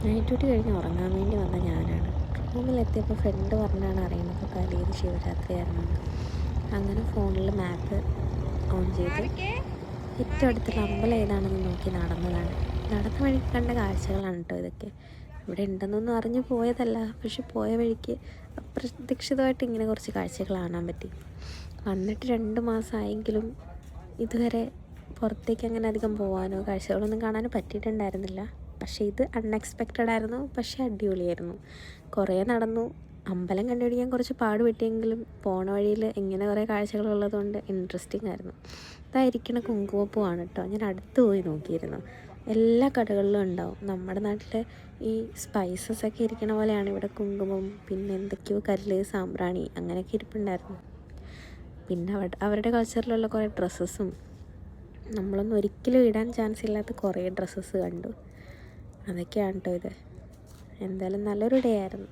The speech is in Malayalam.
നൈറ്റ് ഡ്യൂട്ടി കഴിഞ്ഞ് ഉറങ്ങാൻ വേണ്ടി വന്ന ഞാനാണ്. റൂമിലെത്തിയപ്പോൾ ഫ്രണ്ട് പറഞ്ഞാണ് അറിയുന്നത് തലേന്ന് ശിവരാത്രി ആയിരുന്നെന്ന്. അങ്ങനെ ഫോണിൽ മാപ്പ് ഓൺ ചെയ്ത് ഏറ്റവും അടുത്തുള്ള അമ്പലം ഏതാണെന്ന് നോക്കി നടന്നതാണ്. നടന്ന വഴിക്ക് കണ്ട കാഴ്ചകളാണ് കേട്ടോ ഇതൊക്കെ. ഇവിടെ ഉണ്ടെന്നൊന്നും അറിഞ്ഞു പോയതല്ല, പക്ഷെ പോയ വഴിക്ക് അപ്രതീക്ഷിതമായിട്ട് ഇങ്ങനെ കുറച്ച് കാഴ്ചകൾ കാണാൻ പറ്റി. വന്നിട്ട് 2 മാസമായെങ്കിലും ഇതുവരെ പുറത്തേക്ക് അങ്ങനെ അധികം പോകാനോ കാഴ്ചകളൊന്നും കാണാനോ പറ്റിയിട്ടുണ്ടായിരുന്നില്ല. പക്ഷേ ഇത് അൺഎക്സ്പെക്റ്റഡ് ആയിരുന്നു, പക്ഷേ അടിപൊളിയായിരുന്നു. കുറേ നടന്നു. അമ്പലം കണ്ടുപിടിക്കാൻ കുറച്ച് പാട് പെട്ടിയെങ്കിലും പോണ വഴിയിൽ ഇങ്ങനെ കുറേ കാഴ്ചകളുള്ളതുകൊണ്ട് ഇൻട്രസ്റ്റിംഗ് ആയിരുന്നു. ഇതായിരിക്കണ കുങ്കുമപ്പൂവാണ് കേട്ടോ. ഞാൻ അടുത്ത് പോയി നോക്കിയിരുന്നു. എല്ലാ കടകളിലും ഉണ്ടാവും. നമ്മുടെ നാട്ടിലെ ഈ സ്പൈസസ് ഒക്കെ ഇരിക്കണ പോലെയാണ് ഇവിടെ കുങ്കുമം, പിന്നെ എന്തൊക്കെയോ കല്ല്, സാമ്പ്രാണി അങ്ങനെയൊക്കെ ഇരിപ്പുണ്ടായിരുന്നു. പിന്നെ അവരുടെ കൾച്ചറിലുള്ള കുറേ ഡ്രസ്സസും നമ്മളൊന്നും ഒരിക്കലും ഇടാൻ ചാൻസ് ഇല്ലാത്ത കുറേ ഡ്രസ്സസ് കണ്ടു. അതൊക്കെയാണ് കേട്ടോ ഇത്. എന്തായാലും നല്ലൊരു ഡേ ആയിരുന്നു.